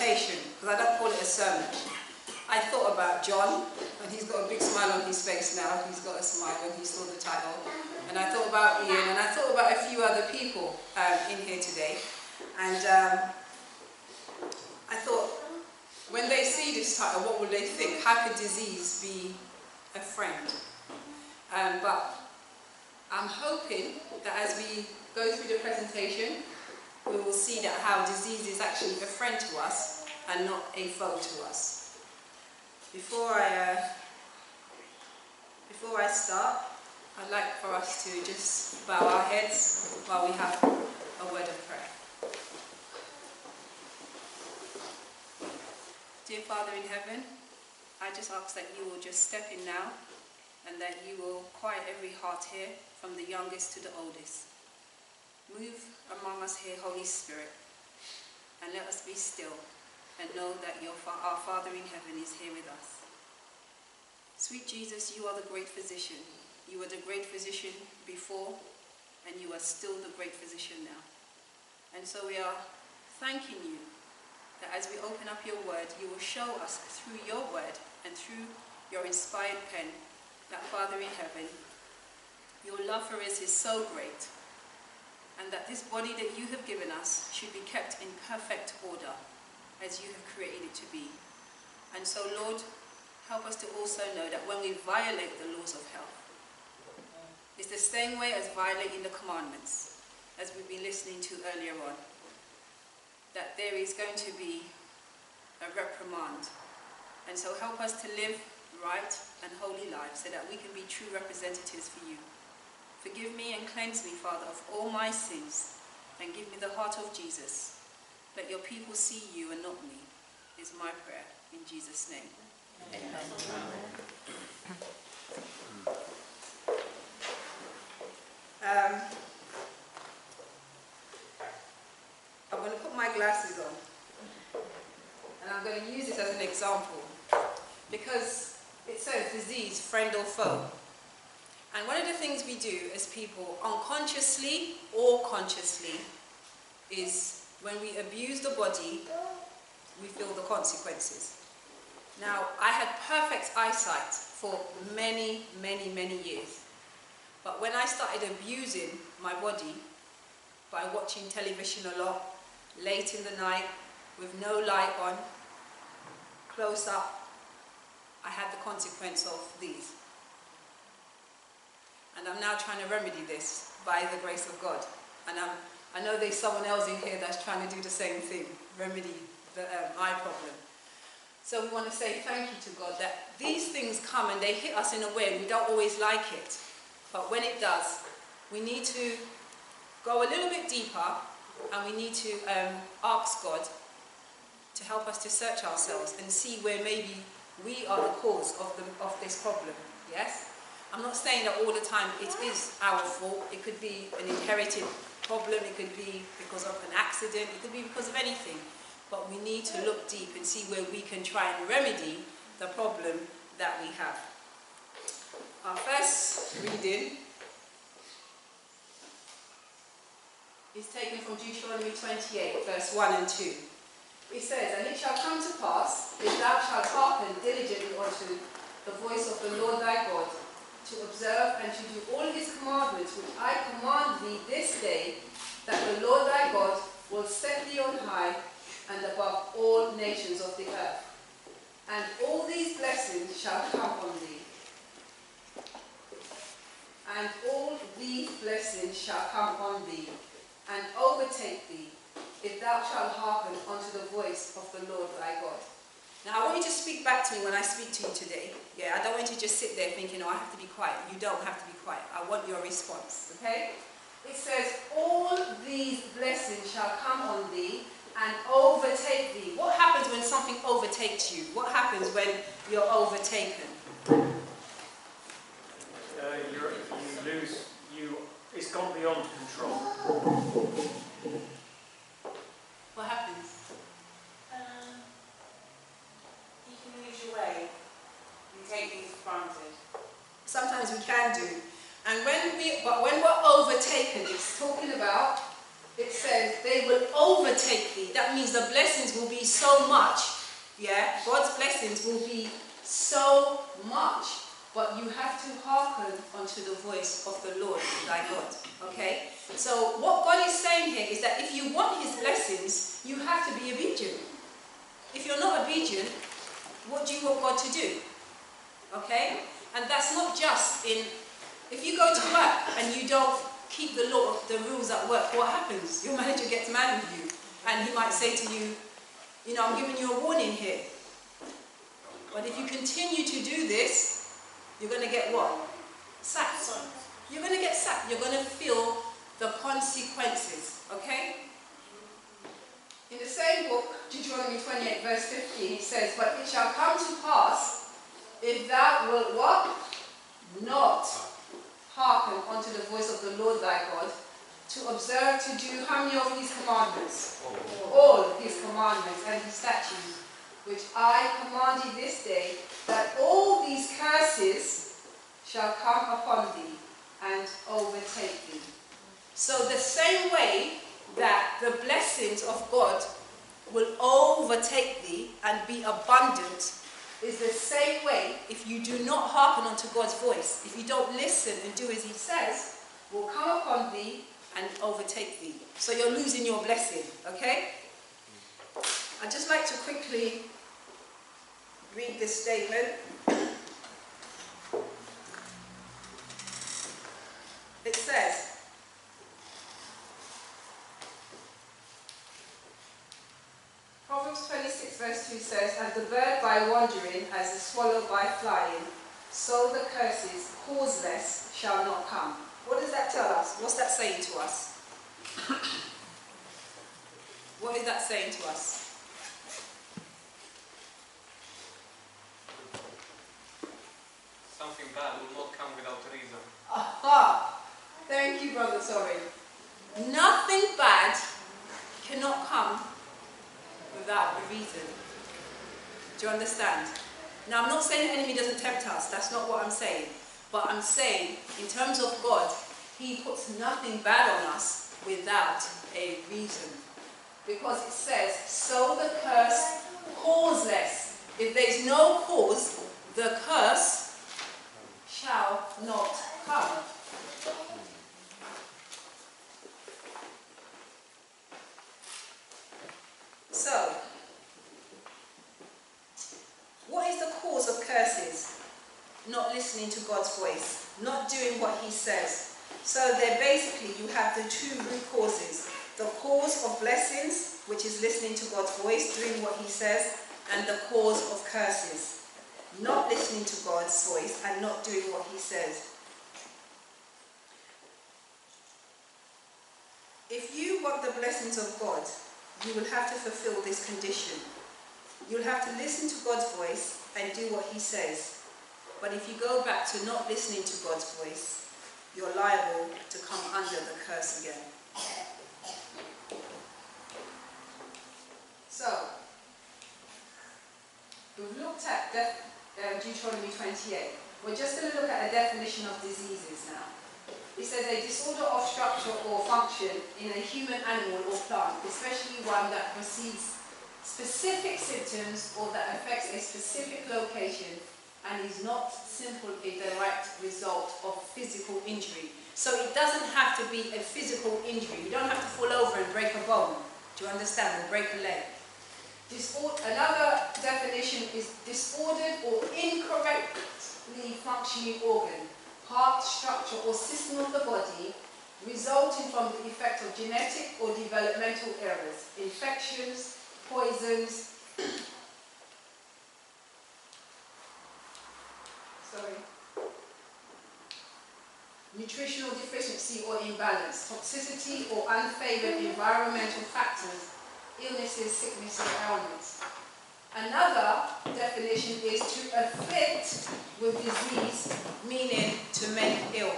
presentation, because I don't call it a sermon. I thought about John, and he's got a big smile on his face now. He's got a smile when he saw the title. And I thought about Ian, and I thought about a few other people in here today. And I thought, when they see this title, what will they think? How could disease be a friend? But I'm hoping that as we go through the presentation, we will see that how disease is actually a friend to us and not a foe to us. Before I start, I'd like for us to just bow our heads while we have a word of prayer. Dear Father in heaven, I just ask that you will just step in now and that you will quiet every heart here, from the youngest to the oldest. Move among us here, Holy Spirit, and let us be still and know that our Father in heaven is here with us. Sweet Jesus, you are the great physician. You were the great physician before, and you are still the great physician now. And so we are thanking you that as we open up your word, you will show us through your word and through your inspired pen that, Father in heaven, your love for us is so great, and that this body that you have given us should be kept in perfect order as you have created it to be. And so, Lord, help us to also know that when we violate the laws of health, it's the same way as violating the commandments, as we've been listening to earlier on, that there is going to be a reprimand. And so help us to live right and holy lives so that we can be true representatives for you. Forgive me and cleanse me, Father, of all my sins, and give me the heart of Jesus. Let your people see you and not me, is my prayer in Jesus' name. Amen. I'm going to put my glasses on, and I'm going to use this as an example, because it says disease, friend or foe. And one of the things we do as people, unconsciously or consciously, is when we abuse the body, we feel the consequences. Now, I had perfect eyesight for many, many, many years. But when I started abusing my body by watching television a lot, late in the night, with no light on, close up, I had the consequence of these. And I'm now trying to remedy this by the grace of God. And I know there's someone else in here that's trying to do the same thing, remedy the eye problem. So we want to say thank you to God that these things come and they hit us in a way we don't always like it. But when it does, we need to go a little bit deeper, and we need to ask God to help us to search ourselves and see where maybe we are the cause of this problem. Yes? I'm not saying that all the time it is our fault. It could be an inherited problem. It could be because of an accident. It could be because of anything. But we need to look deep and see where we can try and remedy the problem that we have. Our first reading is taken from Deuteronomy 28, verse 1 and 2. It says, "And it shall come to pass, if thou shalt hearken diligently unto the voice of the Lord thy God, to observe and to do all his commandments which I command thee this day, that the Lord thy God will set thee on high and above all nations of the earth. And all these blessings shall come on thee. And all these blessings shall come on thee, and overtake thee, if thou shalt hearken unto the voice of the Lord thy God." Now I want you to speak back to me when I speak to you today. Yeah, I don't want you to just sit there thinking, oh, I have to be quiet. You don't have to be quiet. I want your response, okay? It says, all these blessings shall come on thee and overtake thee. What happens when something overtakes you? What happens when you're overtaken? It's gone beyond control. What happens? You can lose your way. You take things for granted. Sometimes we can do. And when we're overtaken, it's talking about it says they will overtake thee. That means the blessings will be so much. Yeah, God's blessings will be so much. But you have to hearken unto the voice of the Lord thy God. Okay? So what God is saying here is that if you want his blessings, you have to be obedient. If you're not obedient, what do you want God to do? Okay? And that's not just in, if you go to work and you don't keep the law, the rules at work, what happens? Your manager gets mad with you. And he might say to you, you know, I'm giving you a warning here. But if you continue to do this, you're going to get what? Sacked. You're going to get sacked. You're going to feel the consequences. Okay? In the same book, Deuteronomy 28 verse 15, it says, but it shall come to pass, if thou wilt what? Not hearken unto the voice of the Lord thy God, to observe to do how many of his commandments? All his commandments and his statutes, which I command thee this day, that all these curses shall come upon thee and overtake thee. So the same way that the blessings of God will overtake thee and be abundant is the same way, if you do not hearken unto God's voice, if you don't listen and do as he says, will come upon thee and overtake thee. So you're losing your blessing, okay? I'd just like to quickly read this statement. It says, Proverbs 26 verse 2 says, as the bird by wandering, as the swallow by flying, so the curses, causeless, shall not come. What does that tell us? What's that saying to us? What is that saying to us? Something bad will not come without a reason. Aha! Thank you, Brother Sorry. Nothing bad cannot come without a reason. Do you understand? Now, I'm not saying the enemy doesn't tempt us. That's not what I'm saying. But I'm saying, in terms of God, he puts nothing bad on us without a reason. Because it says, so the curse causeless. If there's no cause, the curse shall not come. So, what is the cause of curses? Not listening to God's voice, not doing what he says. So there basically you have the two root causes. The cause of blessings, which is listening to God's voice, doing what he says, and the cause of curses, not listening to God's voice and not doing what he says. If you want the blessings of God, you will have to fulfill this condition. You'll have to listen to God's voice and do what he says. But if you go back to not listening to God's voice, you're liable to come under the curse again. So, we've looked at Deuteronomy 28. We're just going to look at a definition of diseases now. It says a disorder of structure or function in a human, animal or plant, especially one that precedes specific symptoms or that affects a specific location and is not simply a direct result of physical injury. So it doesn't have to be a physical injury. You don't have to fall over and break a bone, do you understand, or break a leg. Another definition is disordered or incorrectly functioning organ, part, structure or system of the body resulting from the effect of genetic or developmental errors, infections, poisons, nutritional deficiency or imbalance, toxicity or unfavored environmental factors, illnesses, sickness or ailments. Another definition is to afflict with disease, meaning to make ill,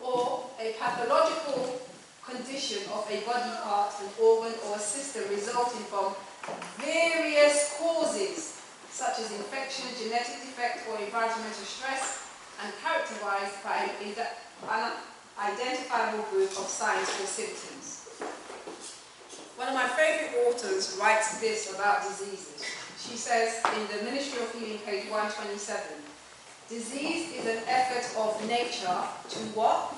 or a pathological condition of a body part, an organ or a system resulting from various causes such as infection, genetic defect or environmental stress, and characterized by identifiable group of signs or symptoms. One of my favourite authors writes this about diseases. She says in the Ministry of Healing, page 127, disease is an effort of nature to what?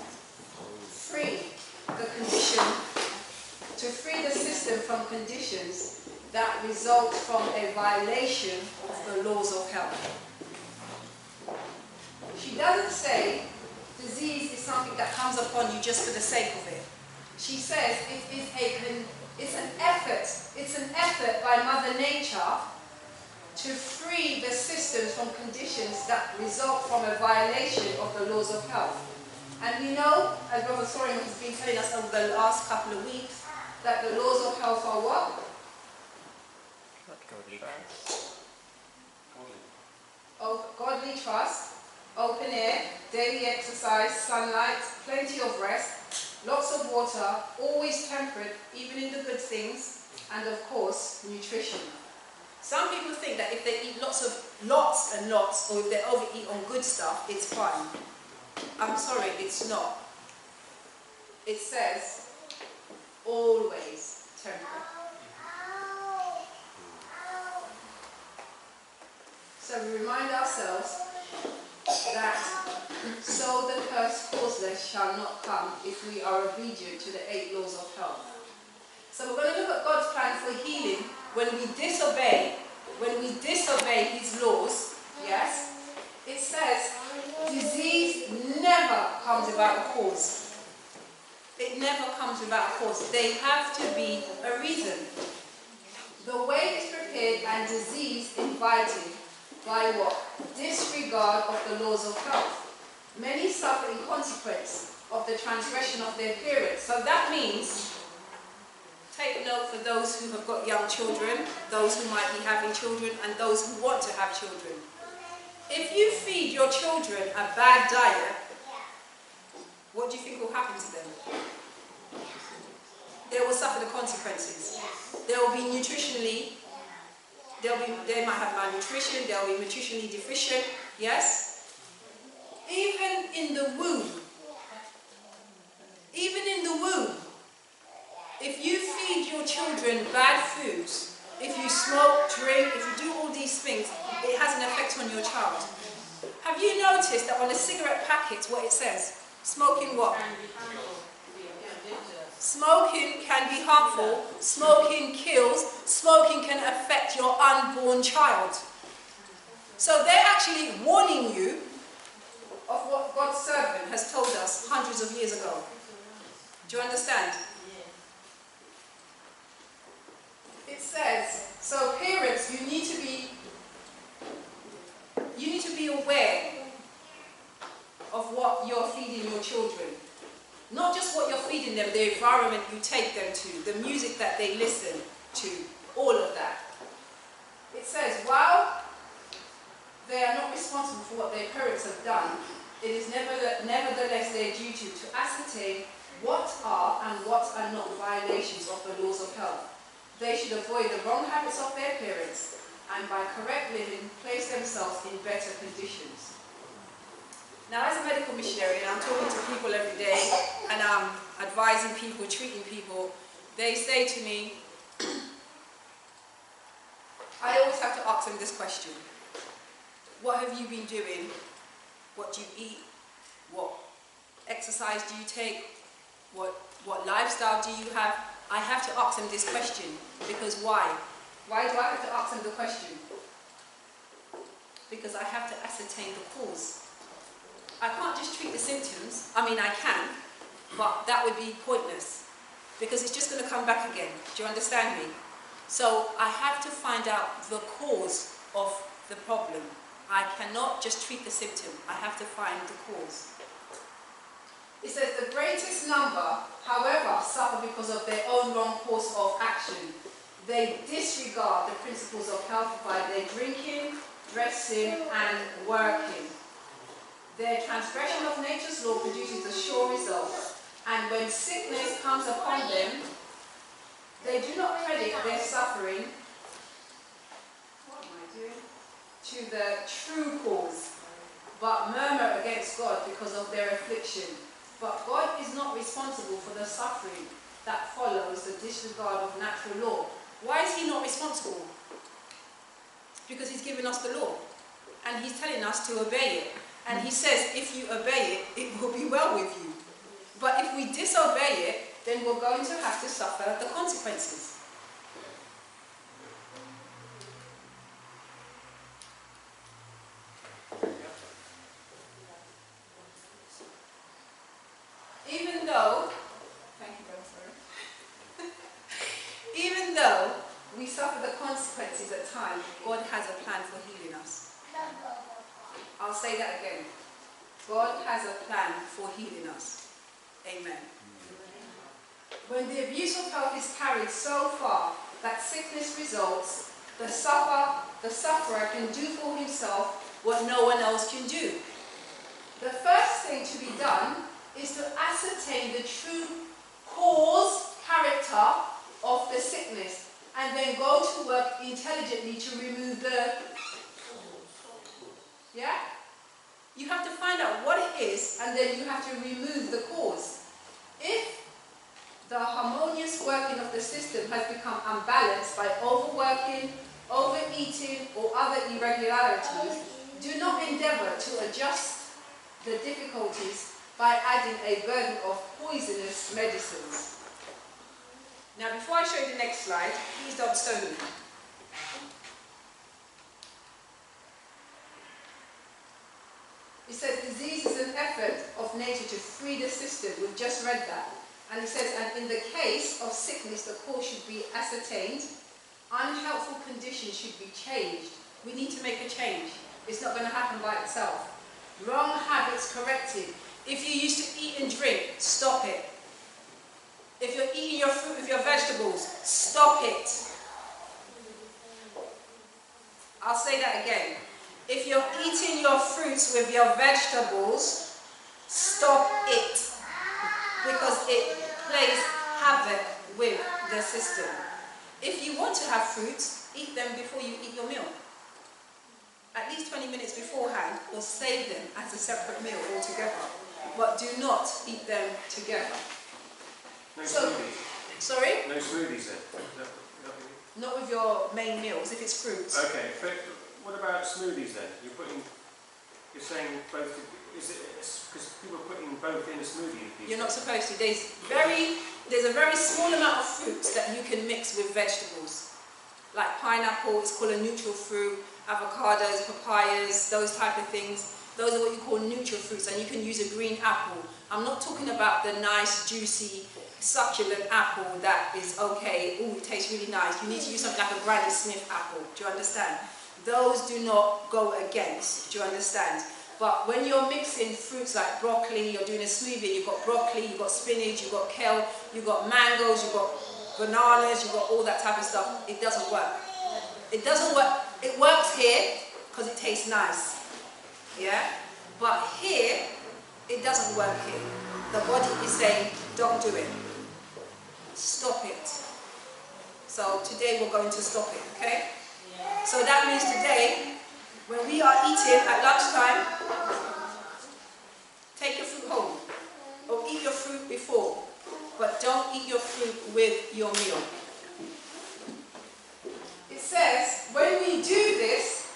Free the condition, to free the system from conditions that result from a violation of the laws of health. She doesn't say disease is something that comes upon you just for the sake of it. She says it's an effort by Mother Nature to free the systems from conditions that result from a violation of the laws of health. And we know, as Brother Soren has been telling us over the last couple of weeks, that the laws of health are what? Godly trust, open air, daily exercise, sunlight, plenty of rest, lots of water, always temperate, even in the good things, and of course, nutrition. Some people think that if they eat lots and lots, or if they overeat on good stuff, it's fine. I'm sorry, it's not. It says, always temperate. So we remind ourselves that so the curse causeless shall not come if we are obedient to the 8 laws of health. So we're going to look at God's plan for healing when we disobey His laws. Yes, it says disease never comes without a cause. It never comes without a cause. They have to be a reason. The way is prepared and disease invited by what? Disregard of the laws of health. Many suffer in consequence of the transgression of their parents. So that means, take note for those who have got young children, those who might be having children, and those who want to have children. If you feed your children a bad diet, what do you think will happen to them? They will suffer the consequences. They will be nutritionally, they might have malnutrition, they'll be nutritionally deficient, yes? Even in the womb, if you feed your children bad foods, if you smoke, drink, if you do all these things, it has an effect on your child. Have you noticed that on a cigarette packet, what it says? Smoking what? Smoking can be harmful, smoking kills, smoking can affect your unborn child. So they're actually warning you of what God's servant has told us hundreds of years ago. Do you understand? It says, so parents, you need to be aware of what you're feeding your children. Not just what you're feeding them, the environment you take them to, the music that they listen to, all of that. It says, while they are not responsible for what their parents have done, it is nevertheless their duty to ascertain what are and what are not violations of the laws of health. They should avoid the wrong habits of their parents and by correct living place themselves in better conditions. Now, as a medical missionary, and I'm talking to people every day, and I'm advising people, treating people, they say to me, I always have to ask them this question. What have you been doing? What do you eat? What exercise do you take? What lifestyle do you have? I have to ask them this question, because why? Why do I have to ask them the question? Because I have to ascertain the cause. I can't just treat the symptoms. I mean, I can, but that would be pointless because it's just going to come back again. Do you understand me? So I have to find out the cause of the problem. I cannot just treat the symptom. I have to find the cause. It says the greatest number, however, suffer because of their own wrong course of action. They disregard the principles of health by their drinking, dressing, and working. Their transgression of nature's law produces a sure result, and when sickness comes upon them, they do not credit their suffering to the true cause, but murmur against God because of their affliction. But God is not responsible for the suffering that follows the disregard of natural law. Why is he not responsible? Because he's given us the law. And he's telling us to obey it. And he says, if you obey it, it will be well with you. But if we disobey it, then we're going to have to suffer the consequences. Even though, thank you, brother, sorry. Even though we suffer the consequences at times, God has a plan for healing us. I'll say that again. God has a plan for healing us. Amen. When the abuse of health is carried so far that sickness results, the sufferer can do for himself what no one else can do. The first thing to be done is to ascertain the true cause, character of the sickness, and then go to work intelligently to remove the... Yeah? You have to find out what it is, and then you have to remove the cause. If the harmonious working of the system has become unbalanced by overworking, overeating, or other irregularities, do not endeavour to adjust the difficulties by adding a burden of poisonous medicines. Now, before I show you the next slide, please don't stone me. It says disease is an effort of nature to free the system. We've just read that. And it says, and in the case of sickness, the cause should be ascertained. Unhelpful conditions should be changed. We need to make a change. It's not going to happen by itself. Wrong habits corrected. If you used to eat and drink, stop it. If you're eating your fruit with your vegetables, stop it. I'll say that again. If you're eating your fruits with your vegetables, stop it. Because it plays havoc with the system. If you want to have fruits, eat them before you eat your meal. At least 20 minutes beforehand, or save them as a separate meal altogether. But do not eat them together. No smoothies? Sorry? No smoothies then? Not with your main meals, if it's fruits. Okay, but what about smoothies then? You're saying both, is it because people are putting both in a smoothie? You're not supposed to. There's a very small amount of fruits that you can mix with vegetables. Like pineapple, it's called a neutral fruit, avocados, papayas, those type of things. Those are what you call neutral fruits, and you can use a green apple. I'm not talking about the nice, juicy, succulent apple that is okay, ooh, it tastes really nice. You need to use something like a Granny Smith apple, do you understand? Those do not go against, do you understand? But when you're mixing fruits like broccoli, you're doing a smoothie, you've got broccoli, you've got spinach, you've got kale, you've got mangoes, you've got bananas, you've got all that type of stuff, it doesn't work. It doesn't work. It works here because it tastes nice. Yeah? But here, it doesn't work here. The body is saying, don't do it. Stop it. So today we're going to stop it, okay? So that means today, when we are eating at lunchtime, take your fruit home. Or eat your fruit before. But don't eat your fruit with your meal. It says, when we do this,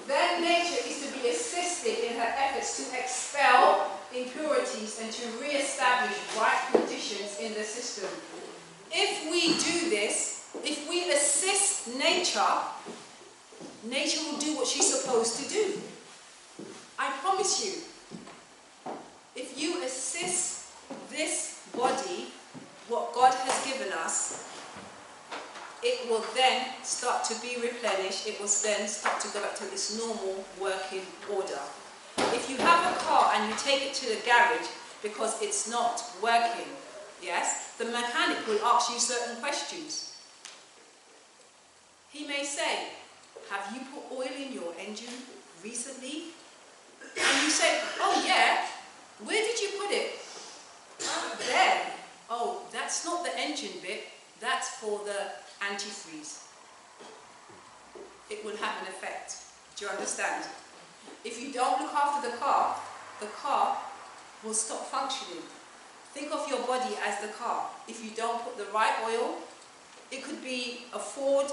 then nature is to be assisted in her efforts to expel impurities and to re-establish right conditions in the system. If we do this, if we assist nature, nature will do what she's supposed to do. I promise you. If you assist this body, what God has given us, it will then start to be replenished. It will then start to go back to its normal working order. If you have a car and you take it to the garage because it's not working, yes, the mechanic will ask you certain questions. He may say, have you put oil in your engine recently? And you say, oh yeah, where did you put it? There. Oh, that's not the engine bit, that's for the antifreeze. It will have an effect. Do you understand? If you don't look after the car will stop functioning. Think of your body as the car. If you don't put the right oil, it could be a Ford,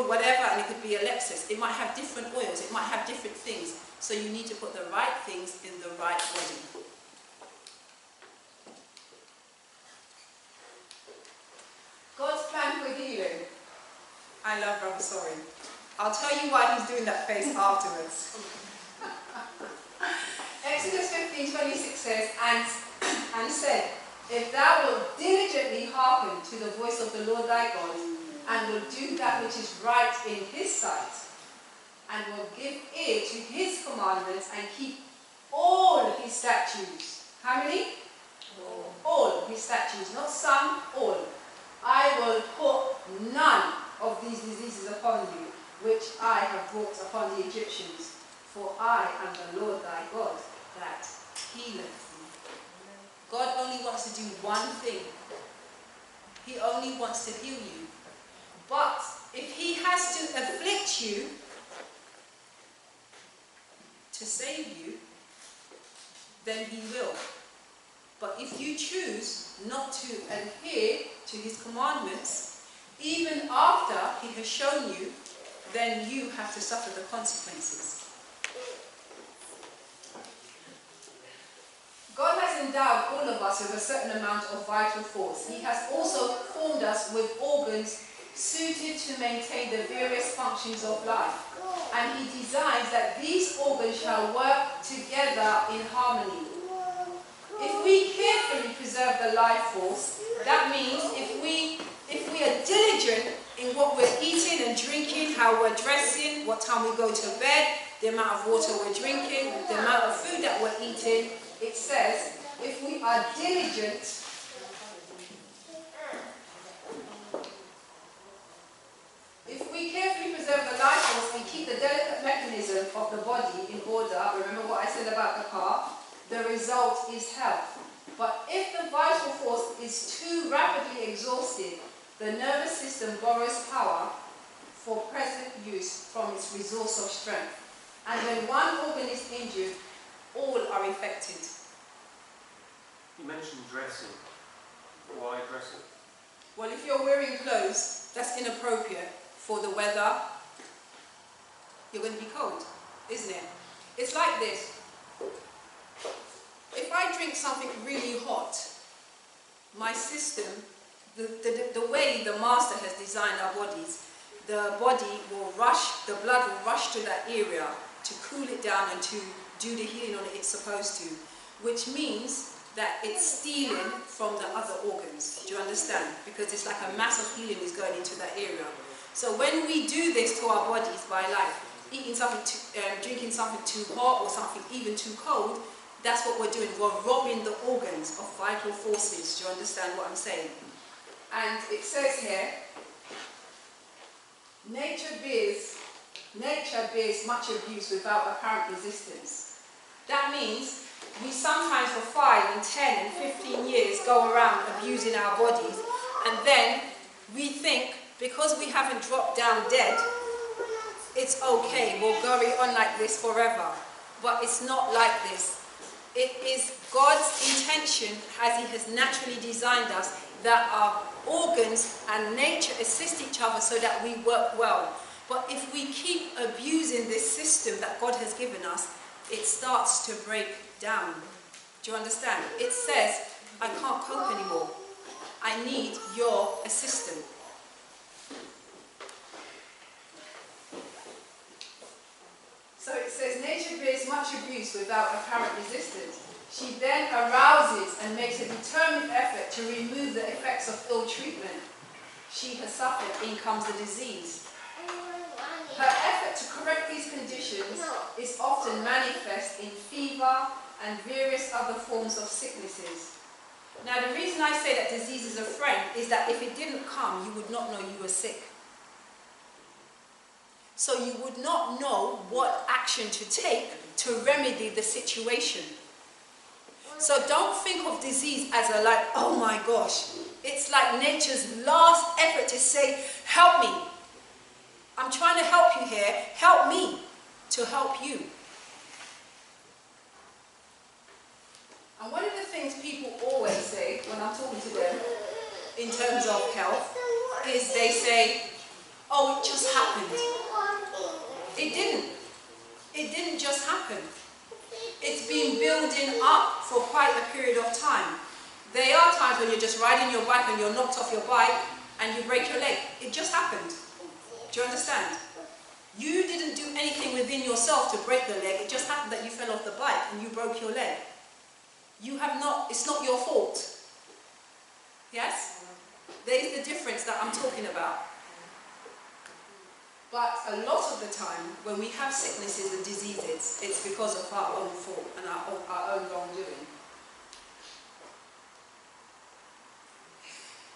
whatever, and it could be a Lexus. It might have different oils, it might have different things. So you need to put the right things in the right body. God's plan for healing. I love Brother Sorry. I'll tell you why he's doing that face afterwards. Exodus 15:26 says, and said, if thou wilt diligently hearken to the voice of the Lord thy God, and will do that which is right in his sight, and will give ear to his commandments, and keep all his statutes. How many? All his statutes, not some, all. I will put none of these diseases upon you, which I have brought upon the Egyptians, for I am the Lord thy God, that healeth thee. God only wants to do one thing. He only wants to heal you. But if he has to afflict you to save you, then he will. But if you choose not to adhere to his commandments, even after he has shown you, then you have to suffer the consequences. God has endowed all of us with a certain amount of vital force. He has also formed us with organs suited to maintain the various functions of life. And he designs that these organs shall work together in harmony. If we carefully preserve the life force, that means if we are diligent in what we're eating and drinking, how we're dressing, what time we go to bed, the amount of water we're drinking, the amount of food that we're eating, it says, if we are diligent, if we carefully preserve the life force and keep the delicate mechanism of the body in order, remember what I said about the car, the result is health. But if the vital force is too rapidly exhausted, the nervous system borrows power for present use from its resource of strength. And when one organ is injured, all are affected. You mentioned dressing. Why dressing? Well, if you're wearing clothes, that's inappropriate for the weather. You're going to be cold, isn't it? It's like this. If I drink something really hot, my system, the way the Master has designed our bodies, the body will rush, the blood will rush to that area to cool it down and to do the healing on it it's supposed to, which means that it's stealing from the other organs. Do you understand? Because it's like a mass of healing is going into that area. So when we do this to our bodies by like eating something, drinking something too hot or something even too cold, that's what we're doing. We're robbing the organs of vital forces. Do you understand what I'm saying? And it says here, nature bears much abuse without apparent resistance. That means we sometimes for 5 and 10 and 15 years go around abusing our bodies, and then we think because we haven't dropped down dead, it's okay, we'll go on like this forever. But it's not like this. It is God's intention, as he has naturally designed us, that our organs and nature assist each other so that we work well. But if we keep abusing this system that God has given us, it starts to break down. Do you understand? It says, I can't cope anymore. I need your assistance. So it says, nature bears much abuse without apparent resistance. She then arouses and makes a determined effort to remove the effects of ill treatment she has suffered. In comes the disease. Her effort to correct these conditions is often manifest in fever and various other forms of sicknesses. Now, the reason I say that disease is a friend is that if it didn't come, you would not know you were sick. So you would not know what action to take to remedy the situation. So don't think of disease as a like, oh my gosh. It's like nature's last effort to say, help me. I'm trying to help you here. Help me to help you. people always say when I'm talking to them in terms of health is they say, oh, it just happened. It didn't. It didn't just happen. It's been building up for quite a period of time. There are times when you're just riding your bike and you're knocked off your bike and you break your leg. It just happened. Do you understand? You didn't do anything within yourself to break the leg. It just happened that you fell off the bike and you broke your leg. You have not, it's not your fault. Yes? There is the difference that I'm talking about. But a lot of the time, when we have sicknesses and diseases, it's because of our own fault and our own wrongdoing.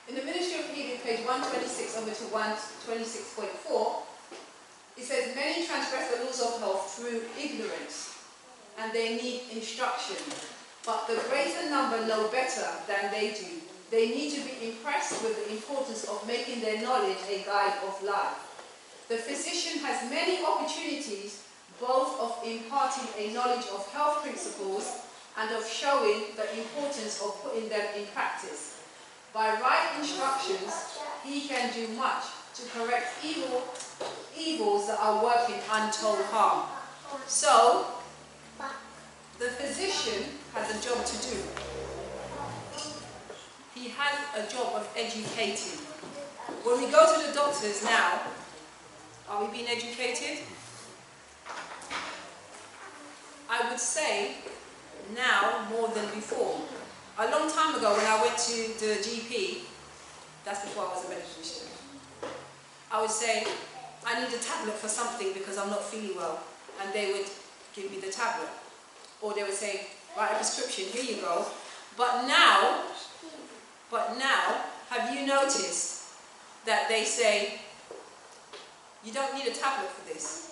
In the Ministry of Healing, page 126 over to 126.4, it says, many transgress the laws of health through ignorance, and they need instruction. But the greater number know better than they do. They need to be impressed with the importance of making their knowledge a guide of life. The physician has many opportunities, both of imparting a knowledge of health principles and of showing the importance of putting them in practice. By right instructions, he can do much to correct evils that are working untold harm. So, the physician has a job to do. He has a job of educating. When we go to the doctors now, are we being educated? I would say now more than before. A long time ago when I went to the GP, that's before I was a medical student, I would say, I need a tablet for something because I'm not feeling well. And they would give me the tablet. Or they would say, write a prescription, here you go. But now, have you noticed that they say, you don't need a tablet for this.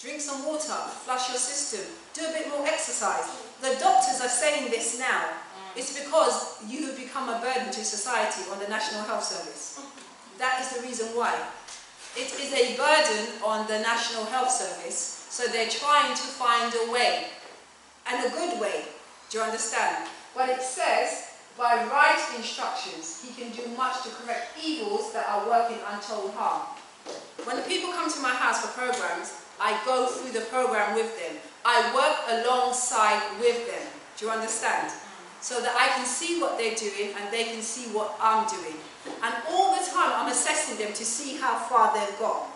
Drink some water, flush your system, do a bit more exercise. The doctors are saying this now. It's because you have become a burden to society on the National Health Service. That is the reason why. It is a burden on the National Health Service, so they're trying to find a way, and a good way. Do you understand? But it says, by right instructions, he can do much to correct evils that are working untold harm. When the people come to my house for programs, I go through the program with them. I work alongside with them. Do you understand? So that I can see what they're doing and they can see what I'm doing. And all the time I'm assessing them to see how far they've got.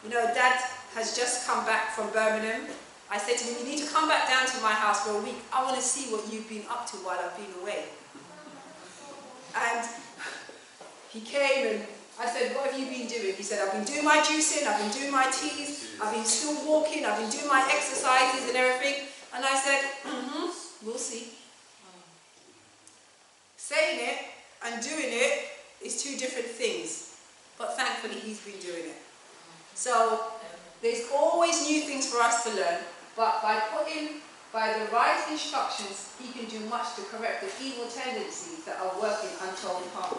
You know, Dad has just come back from Birmingham. I said to him, you need to come back down to my house for a week. I want to see what you've been up to while I've been away. And he came and I said, what have you been doing? He said, I've been doing my juicing, I've been doing my teas, I've been still walking, I've been doing my exercises and everything. And I said, we'll see. Saying it and doing it is two different things. But thankfully, he's been doing it. So, there's always new things for us to learn, but by the right instructions, he can do much to correct the evil tendencies that are working untold harm.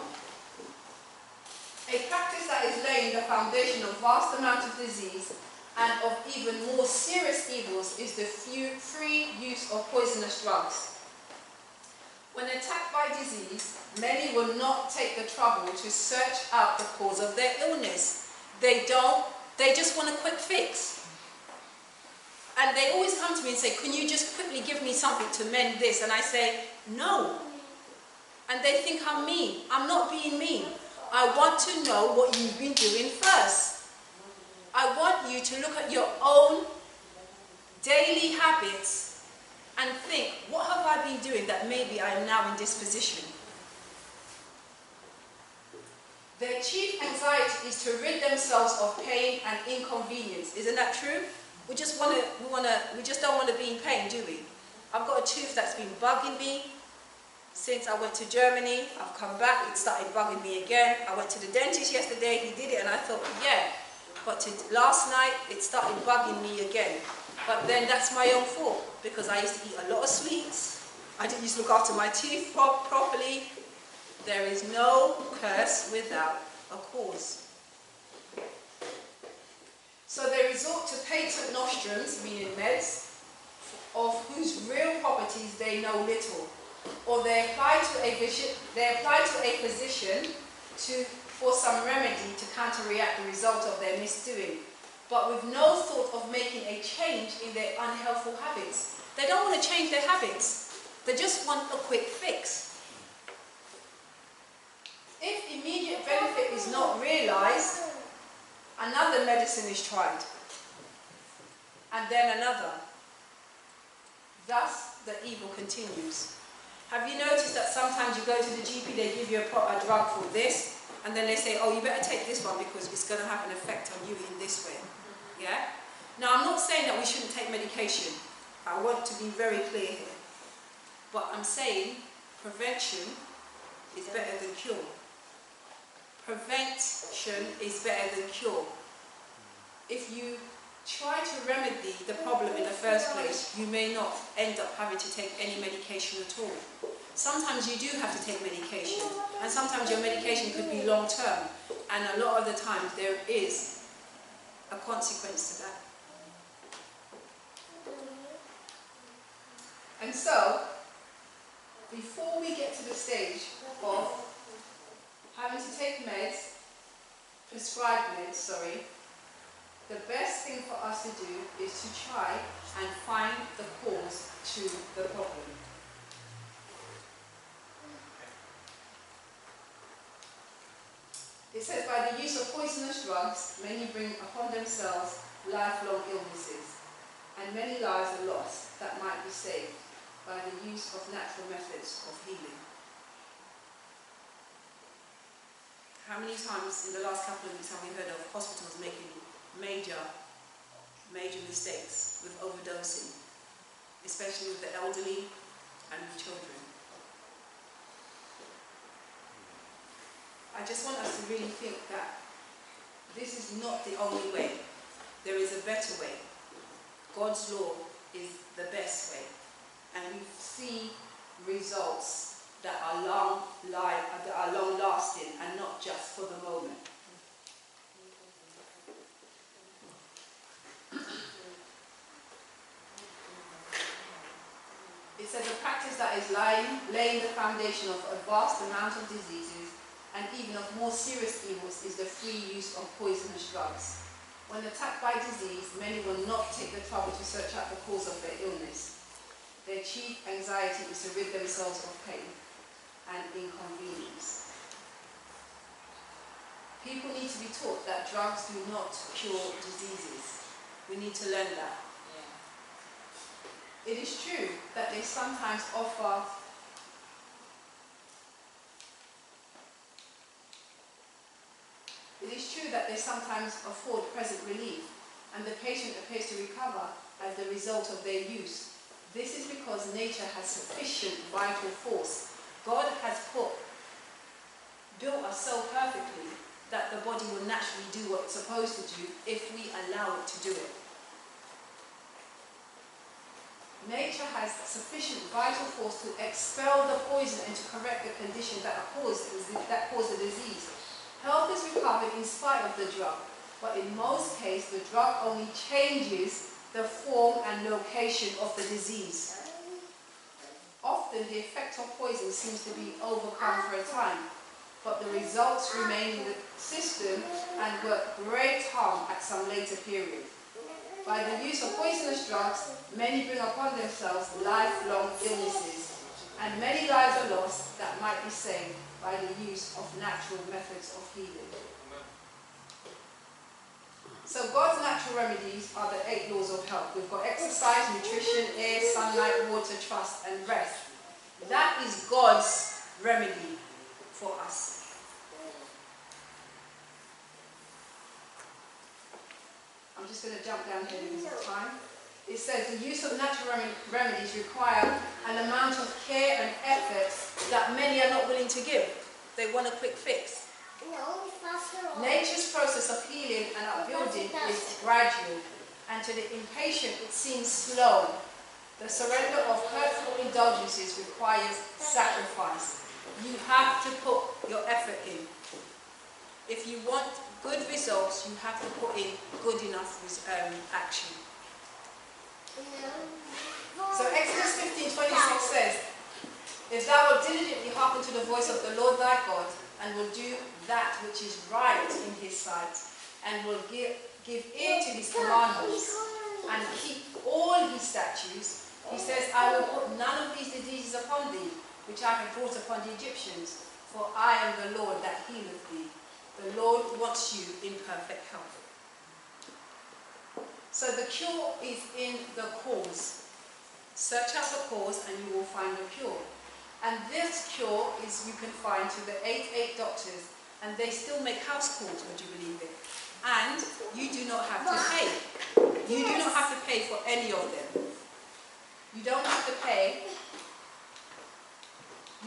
A practice that is laying the foundation of vast amounts of disease and of even more serious evils is the free use of poisonous drugs. When attacked by disease, many will not take the trouble to search out the cause of their illness. They just want a quick fix. And they always come to me and say, can you just quickly give me something to mend this? And I say, no. And they think I'm mean. I'm not being mean. I want to know what you've been doing first. I want you to look at your own daily habits and think, what have I been doing that maybe I am now in this position? Their chief anxiety is to rid themselves of pain and inconvenience. Isn't that true? We just don't want to be in pain, do we? I've got a tooth that's been bugging me since I went to Germany. I've come back, it started bugging me again. I went to the dentist yesterday, he did it, and I thought, yeah. But last night, it started bugging me again. But then that's my own fault, because I used to eat a lot of sweets. I didn't used to look after my teeth properly. There is no curse without a cause. So they resort to patent nostrums, meaning meds, of whose real properties they know little. or they apply to a position for some remedy to counteract the result of their misdoing, but with no thought of making a change in their unhelpful habits. They don't want to change their habits. They just want a quick fix. If immediate benefit is not realized, another medicine is tried, and then another. Thus, the evil continues. Have you noticed that sometimes you go to the GP, they give you a drug for this, and then they say, oh, you better take this one because it's going to have an effect on you in this way. Yeah? Now, I'm not saying that we shouldn't take medication. I want to be very clear here. But I'm saying prevention is better than cure. Prevention is better than cure. If you try to remedy the problem in the first place, you may not end up having to take any medication at all. Sometimes you do have to take medication, and sometimes your medication could be long term, and a lot of the time there is a consequence to that. And so, before we get to the stage of having to take meds, prescribed meds, the best thing for us to do is to try and find the cause to the problem. It says, by the use of poisonous drugs, many bring upon themselves lifelong illnesses, and many lives are lost that might be saved by the use of natural methods of healing. How many times in the last couple of weeks have we heard of hospitals making major mistakes with overdosing, especially with the elderly and with children? I just want us to really think that this is not the only way. There is a better way. God's law is the best way. And we see results that are long-lasting and not just for the moment. It says a practice that is laying the foundation of a vast amount of diseases and even of more serious evils is the free use of poisonous drugs. When attacked by disease, many will not take the trouble to search out the cause of their illness. Their chief anxiety is to rid themselves of pain and inconvenience. People need to be taught that drugs do not cure diseases. We need to learn that. It is true that they sometimes offer afford present relief, and the patient appears to recover as the result of their use. This is because nature has sufficient vital force. God has built us so perfectly that the body will naturally do what it's supposed to do if we allow it to do it. Nature has sufficient vital force to expel the poison and to correct the condition that caused the disease. Health is recovered in spite of the drug, but in most cases the drug only changes the form and location of the disease. Often the effect of poison seems to be overcome for a time, but the results remain in the system and work great harm at some later period. By the use of poisonous drugs, many bring upon themselves lifelong illnesses, and many lives are lost that might be saved by the use of natural methods of healing. So God's natural remedies are the 8 laws of health. We've got exercise, nutrition, air, sunlight, water, trust, and rest. That is God's remedy for us. I'm just going to jump down here because of time. It says the use of natural remedies require an amount of care and effort that many are not willing to give. They want a quick fix. Nature's process of healing and upbuilding is gradual, and to the impatient it seems slow. The surrender of hurtful indulgences requires sacrifice. You have to put your effort in. If you want good results, you have to put in good enough action. So Exodus 15:26 says, If thou wilt diligently hearken to the voice of the Lord thy God, and will do that which is right in his sight, and will give ear to his commandments, and keep all his statutes, he says, I will put none of these diseases upon thee, which I have brought upon the Egyptians, for I am the Lord that healeth thee. The Lord wants you in perfect health. So the cure is in the cause. Search out the cause and you will find the cure. And this cure is, you can find through the 8 doctors, and they still make house calls, would you believe it? And you do not have to pay. You do not have to pay for any of them. You don't have to pay.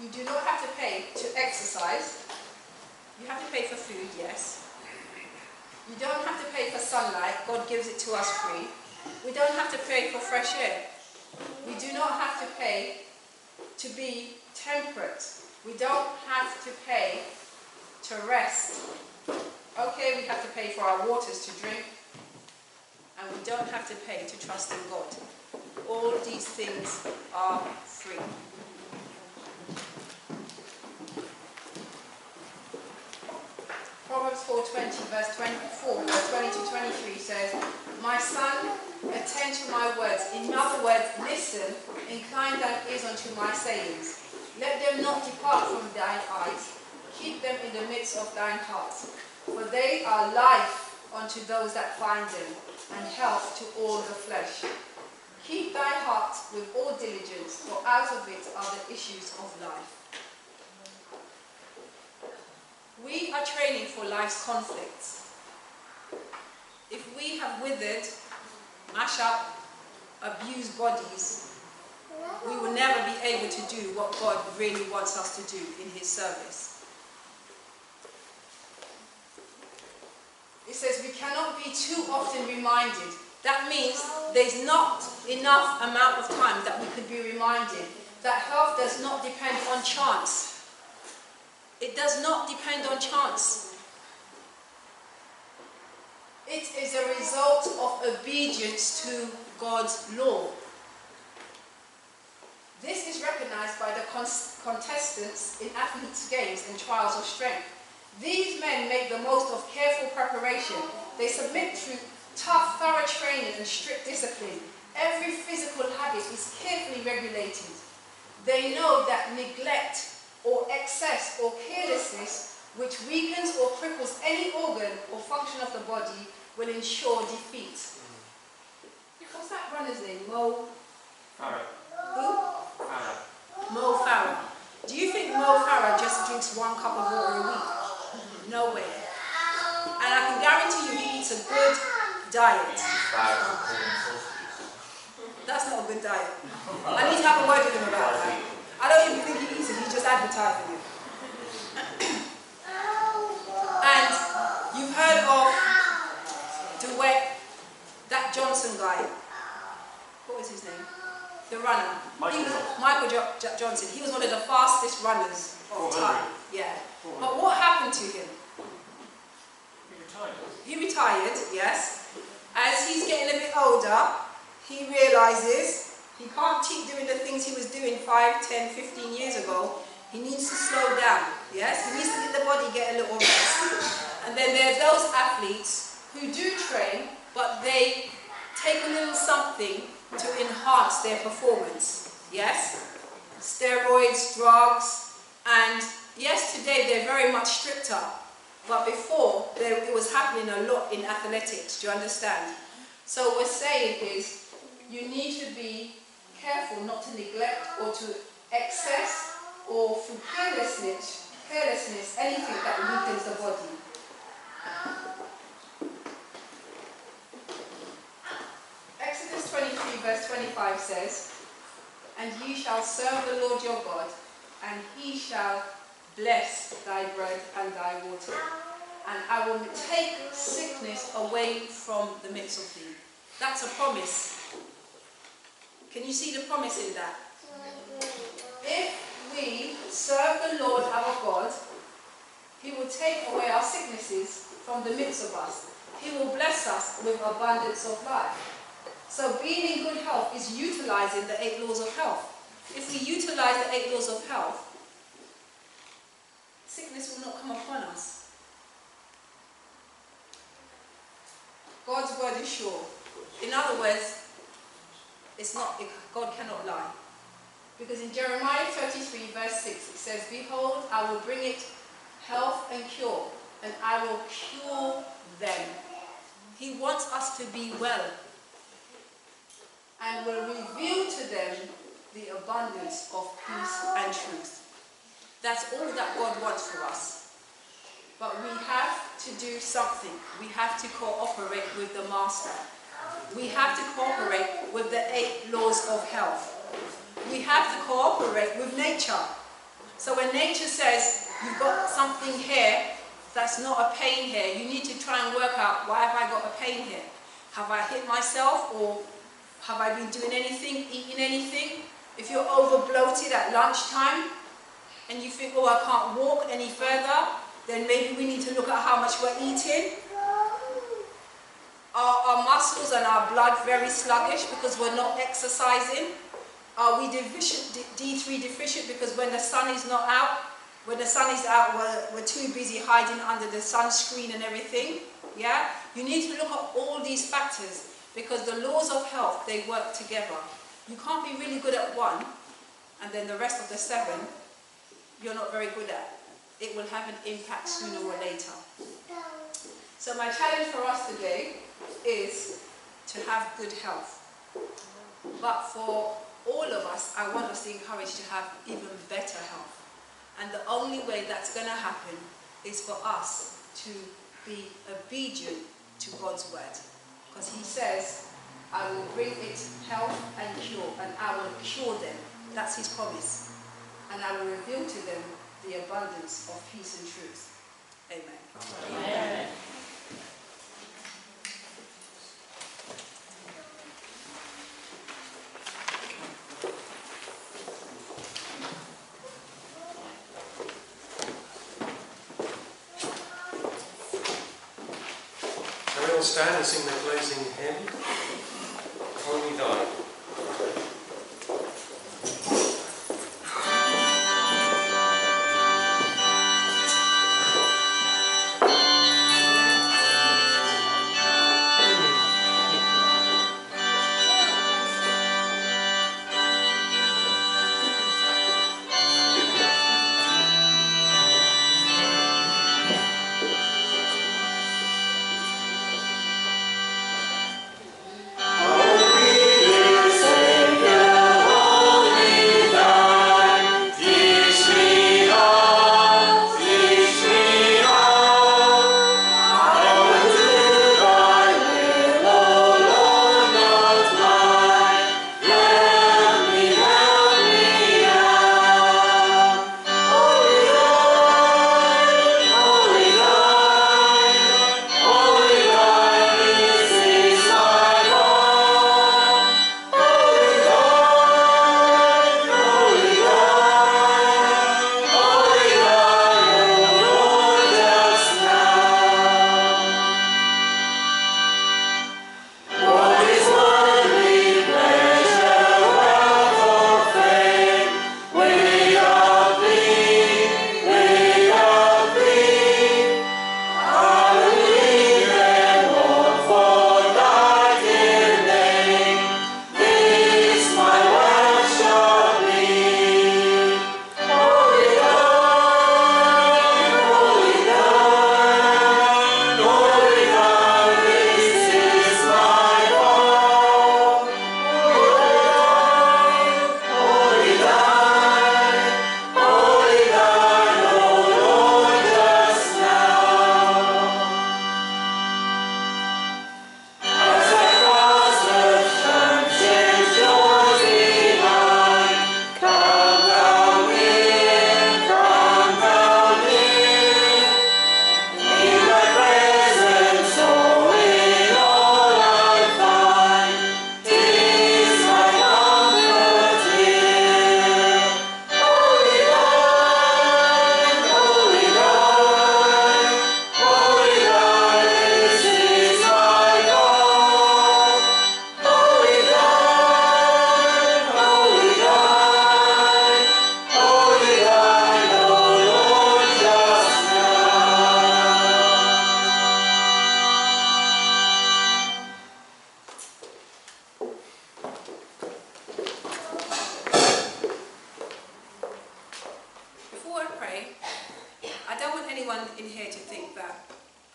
You do not have to pay to exercise. You have to pay for food, yes. You don't have to pay for sunlight. God gives it to us free. We don't have to pay for fresh air. We do not have to pay to be temperate. We don't have to pay to rest. Okay, we have to pay for our waters to drink, and we don't have to pay to trust in God. All these things are free. Proverbs 4:20, verse 24, verse 20 to 23 says, My son, attend to my words. In other words, listen, incline thine ears unto my sayings. Let them not depart from thine eyes. Keep them in the midst of thine heart. For they are life unto those that find them, and health to all the flesh. Keep thy heart with all diligence, for out of it are the issues of life. We are training for life's conflicts. If we have withered, mash up, abused bodies, we will never be able to do what God really wants us to do in his service. It says we cannot be too often reminded. That means there's not enough amount of time that we could be reminded that health does not depend on chance. It does not depend on chance. It is a result of obedience to God's law. This is recognized by the contestants in athletes' games and trials of strength. These men make the most of careful preparation. They submit to tough, thorough training and strict discipline. Every physical habit is carefully regulated. They know that neglect or excess or carelessness, which weakens or cripples any organ or function of the body, will ensure defeat. What's that runner's name? Mo Farah. Who? Farah. Mo Farah. Do you think Mo Farah just drinks 1 cup of water a week? No way. And I can guarantee you he eats a good diet. That's not a good diet. I need to have a word with him about that. I don't even think he eats it, he's just advertising it. And you've heard of that Johnson guy. What was his name? The runner. Michael Johnson. He was one of the fastest runners of time. Yeah. But what happened to him? He retired, yes. As he's getting a bit older, he realizes he can't keep doing the things he was doing 5, 10, 15 years ago. He needs to slow down, yes? He needs to let the body get a little rest. And then there's those athletes who do train, but they take a little something to enhance their performance, yes? Steroids, drugs, and yes, today they're very much stricter. But before, it was happening a lot in athletics, do you understand? So what we're saying is, you need to be careful not to neglect or to excess or through carelessness, anything that weakens the body. Exodus 23 verse 25 says, And ye shall serve the Lord your God, and he shall bless thy bread and thy water, and I will take sickness away from the midst of thee. That's a promise. Can you see the promise in that? If we serve the Lord our God, he will take away our sicknesses from the midst of us. He will bless us with abundance of life. So being in good health is utilizing the 8 laws of health. If we utilize the 8 laws of health, sickness will not come upon us. God's word is sure. In other words, God cannot lie. Because in Jeremiah 33 verse 6 it says, "Behold, I will bring it health and cure, and I will cure them." He wants us to be well and will reveal to them the abundance of peace and truth. That's all that God wants for us. But we have to do something. We have to cooperate with the Master. We have to cooperate with the 8 laws of health. We have to cooperate with nature. So when nature says, you've got something here that's not a pain here, you need to try and work out, why have I got a pain here? Have I hit myself, or have I been doing anything, eating anything? If you're over bloated at lunchtime and you think, oh, I can't walk any further, then maybe we need to look at how much we're eating. Are our muscles and our blood very sluggish because we're not exercising? Are we D3 deficient because when the sun is not out, when the sun is out, we're too busy hiding under the sunscreen and everything? Yeah? You need to look at all these factors because the laws of health, they work together. You can't be really good at one and then the rest of the 7 you're not very good at. It will have an impact sooner or later. So my challenge for us today is to have good health. But for all of us, I want us to encourage to have even better health. And the only way that's going to happen is for us to be obedient to God's word. Because he says, I will bring it health and cure, and I will cure them. That's his promise. And I will reveal to them the abundance of peace and truth. Amen. Amen. Shall we all stand and sing the closing hymn? Before we die. Be anyone in here to think that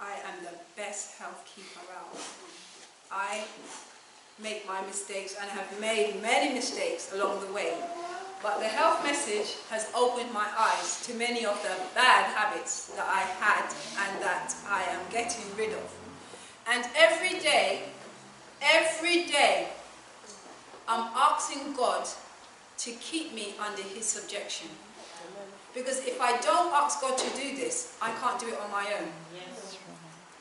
I am the best health keeper out. I make my mistakes and have made many mistakes along the way. But the health message has opened my eyes to many of the bad habits that I had and that I am getting rid of. And every day, I'm asking God to keep me under his subjection. Because if I don't ask God to do this, I can't do it on my own.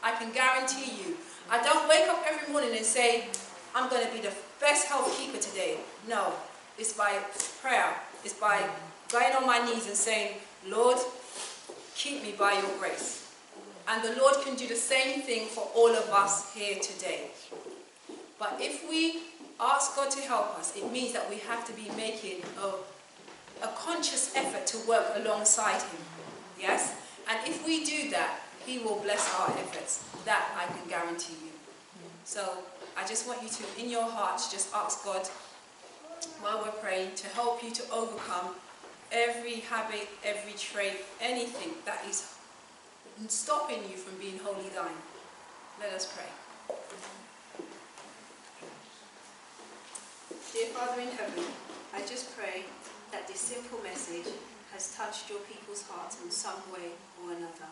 I can guarantee you. I don't wake up every morning and say, I'm going to be the best health keeper today. No, it's by prayer. It's by going on my knees and saying, Lord, keep me by your grace. And the Lord can do the same thing for all of us here today. But if we ask God to help us, it means that we have to be making a conscious effort to work alongside him. Yes? And if we do that, he will bless our efforts. That I can guarantee you. So I just want you to, in your hearts, just ask God, while we're praying, to help you to overcome every habit, every trait, anything that is stopping you from being wholly thine. Let us pray. Dear Father in heaven, I just pray that this simple message has touched your people's hearts in some way or another.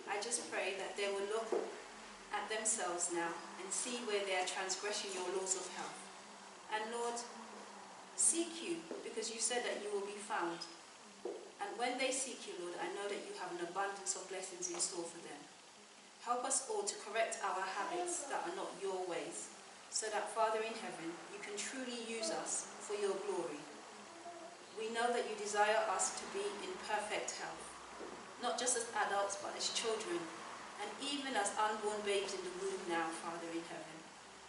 I just pray that they will look at themselves now and see where they are transgressing your laws of health. And Lord, seek you, because you said that you will be found. And when they seek you, Lord, I know that you have an abundance of blessings in store for them. Help us all to correct our habits that are not your ways, so that, Father in heaven, you can truly use us for your glory. We know that you desire us to be in perfect health, not just as adults, but as children, and even as unborn babes in the womb now, Father in heaven.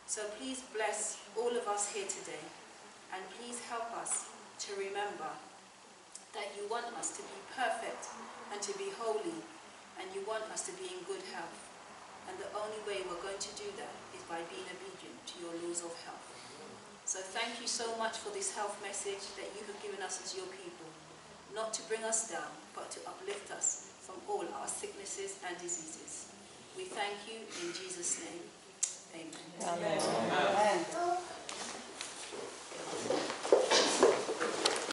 So please bless all of us here today, and please help us to remember that you want us to be perfect and to be holy, and you want us to be in good health. And the only way we're going to do that is by being obedient to your laws of health. So thank you so much for this health message that you have given us as your people, not to bring us down, but to uplift us from all our sicknesses and diseases. We thank you in Jesus' name. Amen. Amen. Amen.